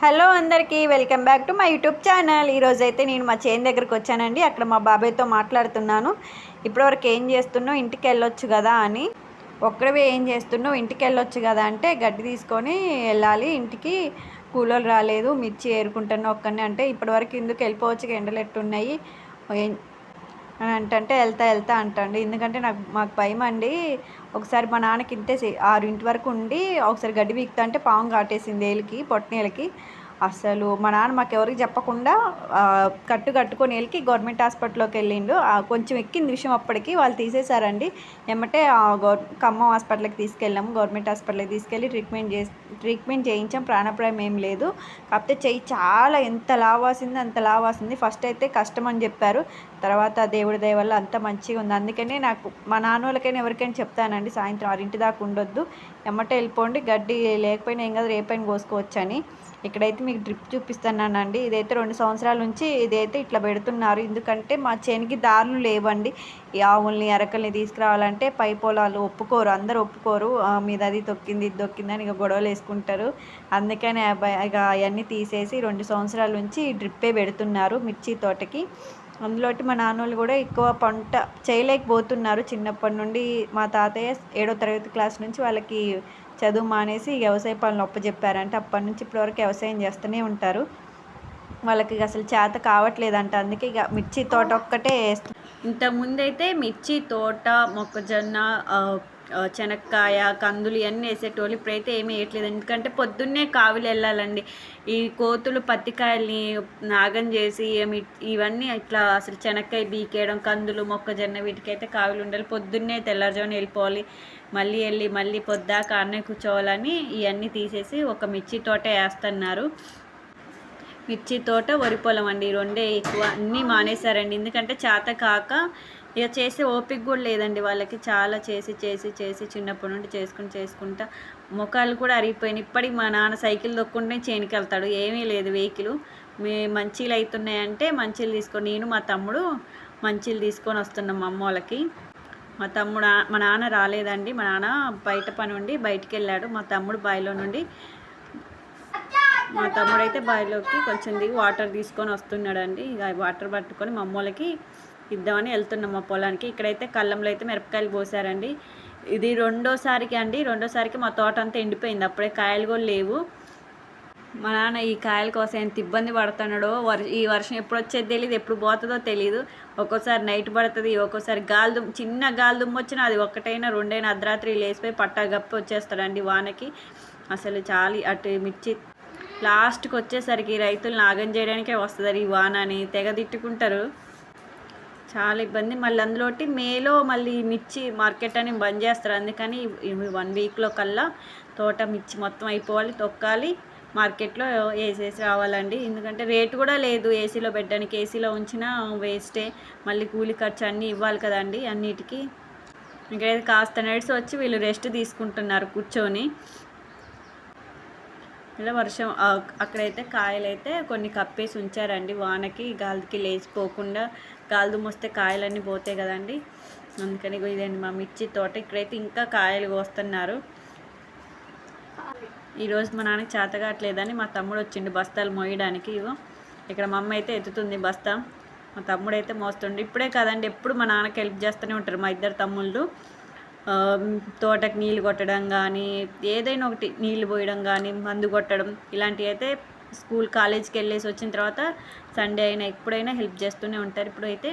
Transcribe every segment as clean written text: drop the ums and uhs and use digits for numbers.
Hello అందరికీ welcome back to my YouTube channel. ఈరోజైతే నేను మా చేను దగ్గరికి వచ్చానండి. అక్కడ మా బాబాయ్తో మాట్లాడుతున్నాను. ఇప్పటివరకు ఏం చేస్తున్నావు, ఇంటికి వెళ్ళొచ్చు కదా అని. ఒక్కడవే ఏం చేస్తున్నావు, ఇంటికి వెళ్ళొచ్చు కదా అంటే, గడ్డి తీసుకొని వెళ్ళాలి ఇంటికి, కూలోళ్ళు రాలేదు, మిర్చి ఏరుకుంటున్నా ఒక్కనే అంటే, ఇప్పటివరకు ఎందుకు వెళ్ళిపోవచ్చు, ఎండలు ఎట్టున్నాయి అని అంటే వెళ్తా అంటండి. ఎందుకంటే మాకు భయం అండి. ఒకసారి మా నాన్నకి ఇంతే 6 వరకు ఉండి ఒకసారి గడ్డి పీకుతా అంటే పాము కాటేసింది ఏలికి, పొట్టనేలకి. అసలు మా నాన్న మాకు ఎవరికి చెప్పకుండా కట్టుకొని వెళ్ళి గవర్నమెంట్ హాస్పిటల్లోకి వెళ్ళిండు. కొంచెం ఎక్కింది విషయం, అప్పటికి వాళ్ళు తీసేశారండి. ఏమంటే ఖమ్మం హాస్పిటల్కి తీసుకెళ్ళాము. గవర్నమెంట్ హాస్పిటల్కి తీసుకెళ్ళి ట్రీట్మెంట్ చేయించాం. ప్రాణాపాయం ఏం లేదు. కాకపోతే చెయ్యి చాలా ఎంత లావాసింది అంత లావాసింది. ఫస్ట్ అయితే కష్టం అని చెప్పారు. తర్వాత దేవుడి దయ వల్ల అంత మంచిగా ఉంది. అందుకనే నాకు మా నాన్న వాళ్ళకైనా ఎవరికైనా చెప్తానండి, సాయంత్రం 6 దాకా ఉండొద్దు, ఎమ్మటే వెళ్ళిపోండి, గడ్డి లేకపోయినా ఏం కాదు, రేపైనా కోసుకోవచ్చు అని. ఇక్కడైతే మీకు డ్రిప్ చూపిస్తున్నానండి. ఇదైతే 2 సంవత్సరాల నుంచి ఇదైతే ఇట్లా పెడుతున్నారు. ఎందుకంటే మా చేనికి దారులు లేవండి. ఈ ఆవుల్ని ఎరకల్ని తీసుకురావాలంటే పై పొలాలు ఒప్పుకోరు, అందరూ ఒప్పుకోరు. మీద అది తొక్కింది ఇది తొక్కిందని ఇక గొడవలు వేసుకుంటారు. అందుకని ఇక అవన్నీ తీసేసి 2 సంవత్సరాల నుంచి డ్రిప్పే పెడుతున్నారు మిర్చి తోటకి. అందులోటి మా నాన్నోళ్ళు కూడా ఎక్కువ పంట చేయలేకపోతున్నారు. చిన్నప్పటి నుండి మా తాతయ్య 7వ తరగతి క్లాస్ నుంచి వాళ్ళకి చదువు మానేసి వ్యవసాయ పనులు అప్పచెప్పారంటే, అప్పటి నుంచి ఇప్పటివరకు వ్యవసాయం చేస్తూనే ఉంటారు. వాళ్ళకి అసలు చేత కావట్లేదంట. అందుకే ఇక మిర్చి తోట ఒక్కటే వేస్తారు. ఇంతకుముందైతే మిర్చి తోట, మొక్కజొన్న, శనక్కాయ, కందులు ఇవన్నీ వేసేటోళ్ళు. ఇప్పుడైతే ఏమీ వేయట్లేదు. ఎందుకంటే పొద్దున్నే కావిలు వెళ్ళాలండి. ఈ కోతులు పత్తికాయల్ని నాగం చేసి ఇవన్నీ ఇట్లా అసలు శనక్కాయ బీకేయడం, కందులు, మొక్కజొన్న వీటికైతే కావిలు ఉండాలి. పొద్దున్నే తెల్లారుజామున వెళ్ళిపోవాలి. మళ్ళీ పొద్దాక ఆడనే కూర్చోవాలని ఇవన్నీ తీసేసి ఒక మిర్చి తోట వేస్తున్నారు. మిర్చి తోట, వరి పొలం అండి, ఈ రెండే ఎక్కువ. అన్నీ మానేశారండి. ఎందుకంటే చేత కాక ఇక చేసే ఓపిక కూడా లేదండి వాళ్ళకి. చాలా చేసి చిన్నప్పటి నుండి చేసుకుంటా ముఖాలు కూడా అరిగిపోయినాయి. ఇప్పటికి మా నాన్న సైకిల్ దొక్కుంటే చేనికి వెళ్తాడు. ఏమీ లేదు వెహికల్. మంచీలు అవుతున్నాయంటే మంచీలు తీసుకొని నేను మా తమ్ముడు మంచీలు తీసుకొని వస్తున్నాం మా అమ్మ వాళ్ళకి. మా నాన్న రాలేదండి. మా నాన్న బయట పని ఉండి బయటికి వెళ్ళాడు. మా తమ్ముడైతే బావిలోకి కొంచెం దిగి వాటర్ తీసుకొని వస్తున్నాడండి. ఇక వాటర్ పట్టుకొని మా అమ్మోళ్ళకి ఇద్దామని వెళ్తున్నాం మా పొలానికి. ఇక్కడైతే కళ్ళంలో అయితే మిరపకాయలు పోసారండి. ఇది రెండోసారికి మా తోట అంతా ఎండిపోయింది. అప్పుడే కాయలు కూడా లేవు. మా నాన్న ఈ కాయల కోసం ఎంత ఇబ్బంది పడుతున్నాడో. ఈ వర్షం ఎప్పుడు వచ్చేది తెలియదు, ఎప్పుడు పోతుందో తెలియదు. ఒక్కోసారి నైట్ పడుతుంది, ఒక్కోసారి చిన్న గాలి దుమ్ము వచ్చినా అది ఒక్కటైనా రెండైనా అర్ధరాత్రి లేసిపోయి పట్టాగప్పి వచ్చేస్తాడండి వానకి. అసలు చాలా అటు మిర్చి లాస్ట్కి వచ్చేసరికి రైతులు నాగం చేయడానికే వస్తుంది ఈ వాన అని తెగ తిట్టుకుంటారు. చాలా ఇబ్బంది. మళ్ళీ అందులోటి మేలో మళ్ళీ మిర్చి మార్కెట్ అని బంద్ చేస్తారు. అందుకని 1 వీక్లో కల్లా తోట మిర్చి మొత్తం అయిపోవాలి, తొక్కాలి, మార్కెట్లో వేసేసి రావాలండి. ఎందుకంటే రేటు కూడా లేదు ఏసీలో పెట్టడానికి. ఏసీలో ఉంచినా వేస్టే, మళ్ళీ కూలి ఖర్చు అన్నీ ఇవ్వాలి కదండి అన్నిటికీ. ఇక్కడైతే కాస్త నడిచి వచ్చి వీళ్ళు రెస్ట్ తీసుకుంటున్నారు కూర్చొని. ఇలా వర్షం అక్కడైతే కాయలైతే కొన్ని కప్పేసి ఉంచారండి వానకి, గాలికి లేచిపోకుండా. గాలిదుమ్ము వస్తే కాయలన్నీ పోతాయి కదండి. అందుకని ఇదండి మా మిర్చి తోట. ఇక్కడైతే ఇంకా కాయలు కోస్తున్నారు. ఈరోజు మా నాన్నకి చేత కావట్లేదని మా తమ్ముడు వచ్చిండు బస్తాలు మోయడానికి. ఇక్కడ మా అమ్మ అయితే ఎత్తుతుంది బస్తా, మా తమ్ముడు అయితే మోస్తుండే. ఇప్పుడే కదండి, ఎప్పుడు మా నాన్నకి హెల్ప్ చేస్తూనే ఉంటారు మా ఇద్దరు తమ్ముళ్ళు. తోటకి నీళ్ళు కొట్టడం కానీ, ఏదైనా ఒకటి నీళ్ళు పోయడం కానీ, మందు కొట్టడం ఇలాంటివి అయితే కాలేజీకి వెళ్ళేసి వచ్చిన తర్వాత సండే అయినా ఎప్పుడైనా హెల్ప్ చేస్తూనే ఉంటారు. ఇప్పుడైతే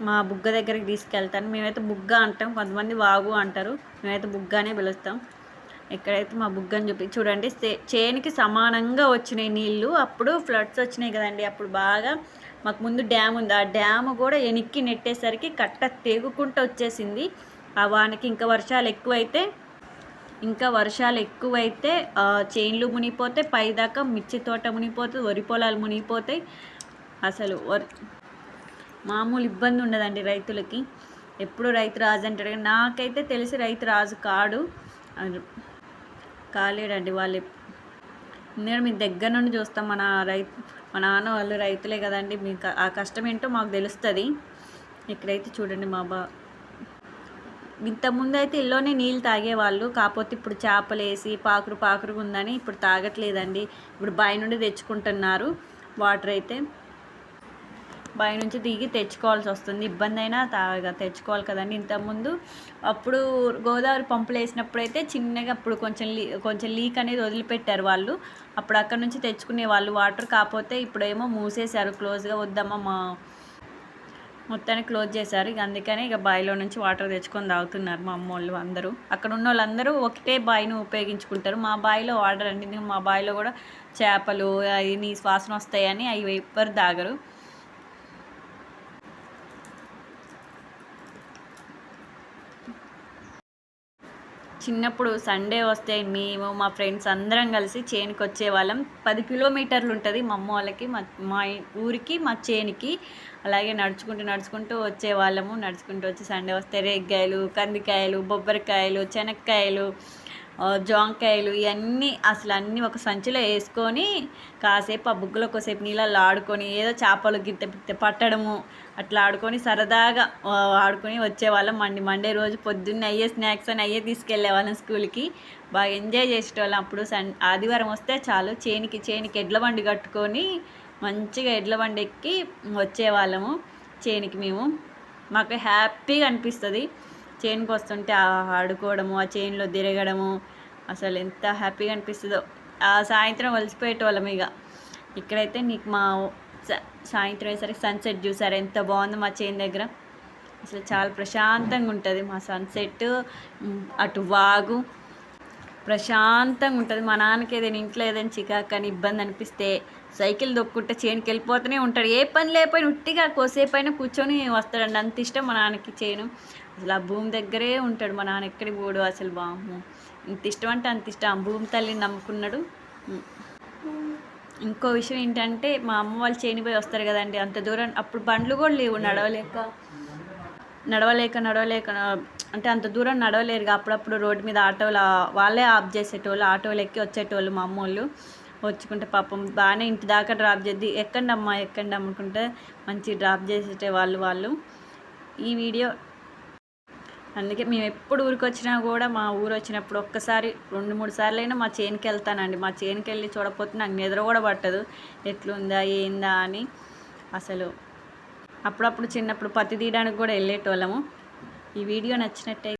మా బుగ్గ దగ్గరికి తీసుకెళ్తాను. మేమైతే బుగ్గ అంటాం, కొంతమంది వాగు అంటారు, మేమైతే బుగ్గానే పిలుస్తాం. ఇక్కడైతే మా బుగ్గని చూడండి. చేనికి సమానంగా వచ్చినాయి నీళ్ళు. అప్పుడు ఫ్లడ్స్ వచ్చినాయి కదండి, అప్పుడు బాగా మాకు ముందు డ్యామ్ ఉంది. ఆ డ్యామ్ కూడా ఎనిక్కి నెట్టేసరికి కట్ట తెగుకుంటూ వచ్చేసింది. ఆ వానకి ఇంకా వర్షాలు ఎక్కువైతే చేన్లు మునిగిపోతాయి, పైదాకా మిర్చి తోట మునిగిపోతుంది, వరి పొలాలు మునిగిపోతాయి. అసలు మామూలు ఇబ్బంది ఉండదండి రైతులకి. ఎప్పుడు రైతు రాజు అంటాడు, కానీ నాకైతే తెలిసి రైతు రాజు కాలేడండి. వాళ్ళు ఎందుకంటే మీ దగ్గర నుండి చూస్తాం. మా నాన్న వాళ్ళు రైతులే కదండి, మీకు ఆ కష్టం ఏంటో మాకు తెలుస్తుంది. ఇక్కడైతే చూడండి ఇంతకుముందు అయితే ఇల్లోనే నీళ్ళు తాగేవాళ్ళు, కాకపోతే ఇప్పుడు చేపలు వేసి పాకురు ఉందని ఇప్పుడు తాగట్లేదండి. ఇప్పుడు బావి నుండి తెచ్చుకుంటున్నారు వాటర్ అయితే. బావి నుంచి దిగి తెచ్చుకోవాల్సి వస్తుంది, ఇబ్బంది అయినా తెచ్చుకోవాలి కదండి. ఇంతకుముందు అప్పుడు గోదావరి పంపులు వేసినప్పుడు అయితే చిన్నగా అప్పుడు కొంచెం లీక్ అనేది వదిలిపెట్టారు వాళ్ళు, అప్పుడు అక్కడ నుంచి తెచ్చుకునే వాళ్ళు వాటర్. కాకపోతే ఇప్పుడేమో మూసేశారు, క్లోజ్గా వద్దమ్మా మొత్తాన్ని క్లోజ్ చేశారు. ఇక అందుకని ఇక బావిలో నుంచి వాటర్ తెచ్చుకొని తాగుతున్నారు మా అమ్మోళ్ళు అందరూ. అక్కడ ఉన్న వాళ్ళందరూ ఒకటే బావిని ఉపయోగించుకుంటారు. మా బావిలో వాటర్ అండి, మా బావిలో కూడా చేపలు అవి నీ వాసన వస్తాయని అవి ఎవ్వరు తాగరు. చిన్నప్పుడు సండే వస్తే మేము మా ఫ్రెండ్స్ అందరం కలిసి చేనుకి వచ్చేవాళ్ళం. 10 కిలోమీటర్లు ఉంటుంది మా అమ్మ వాళ్ళకి మా ఊరికి మా చేనికి. అలాగే నడుచుకుంటూ వచ్చేవాళ్ళము. నడుచుకుంటూ వచ్చి సండే వస్తే రేగ్గాయలు, కందికాయలు, బొబ్బరికాయలు, శనక్కాయలు, జాంకాయలు ఇవన్నీ అసలు అన్నీ ఒక సంచిలో వేసుకొని కాసేపు ఆ బుగ్గలో కొద్దిసేపు నీళ్ళల్లో ఆడుకొని ఏదో చేపలు గిట్ట పట్టడము అట్లా ఆడుకొని సరదాగా ఆడుకొని వచ్చేవాళ్ళం. మండే రోజు పొద్దున్నే అయ్యే స్నాక్స్ అని అయ్యే తీసుకెళ్ళేవాళ్ళం స్కూల్కి. బాగా ఎంజాయ్ చేసేటోళ్ళం. అప్పుడు ఆదివారం వస్తే చాలు చేనికి ఎడ్ల బండి కట్టుకొని మంచిగా ఎడ్ల బండి ఎక్కి వచ్చేవాళ్ళము చేనికి. మాకు హ్యాపీగా అనిపిస్తుంది చేనుకి వస్తుంటే ఆడుకోవడము, ఆ చేనులో తిరగడము అసలు ఎంత హ్యాపీగా అనిపిస్తుందో. ఆ సాయంత్రం వలసిపోయేటోళ్ళం. ఇక ఇక్కడైతే నీకు మా సాయంత్రం అయ్యేసరికి సన్సెట్ చూసారు ఎంత బాగుందో మా చేను దగ్గర. అసలు చాలా ప్రశాంతంగా ఉంటుంది మా సన్సెట్. అటు వాగు ప్రశాంతంగా ఉంటుంది. మా నాన్నకి ఏదైనా ఇంట్లో ఏదైనా చికాకు అని ఇబ్బంది అనిపిస్తే సైకిల్ దొక్కుంటే చేనుకి వెళ్ళిపోతూనే ఉంటాడు. ఏ పని లేకపోయినా ఉట్టిగా కోసేపు అయినా కూర్చొని వస్తాడండి, అంత ఇష్టం మా నాన్నకి చేను. అసలు ఆ భూమి దగ్గరే ఉంటాడు మా నాన్న, ఎక్కడికి పోడు అసలు. బాము ఇంత ఇష్టం అంటే అంత ఇష్టం, భూమి తల్లిని నమ్ముకున్నాడు. ఇంకో విషయం ఏంటంటే మా అమ్మ వాళ్ళు చేని పోయి వస్తారు కదండి, అంత దూరం అప్పుడు బండ్లు కూడా లేవు, నడవలేక అంటే అంత దూరం నడవలేరుగా. అప్పుడప్పుడు రోడ్డు మీద ఆటోలు వాళ్ళే ఆఫ్ చేసేటోళ్ళు, ఆటోలు ఎక్కి వచ్చేటోళ్ళు మా అమ్మోళ్ళు. వచ్చుకుంటే పాపం బాగానే ఇంటి దాకా డ్రాప్ చేద్ది, ఎక్కండి అనుకుంటే మంచి డ్రాప్ చేసేటే వాళ్ళు. ఈ వీడియో అందుకే మేము ఎప్పుడు ఊరికి వచ్చినా కూడా మా ఊరు వచ్చినప్పుడు ఒక్కసారి 2-3 సార్లు అయినా మా చేనుకి వెళ్తానండి. మా చేనుకి వెళ్ళి చూడకపోతే నాకు నిద్ర కూడా పట్టదు, ఎట్లుందా ఏందా అని. అసలు అప్పుడప్పుడు చిన్నప్పుడు పత్తి తీయడానికి కూడా వెళ్ళేటోళ్ళము. ఈ వీడియో నచ్చినట్టయితే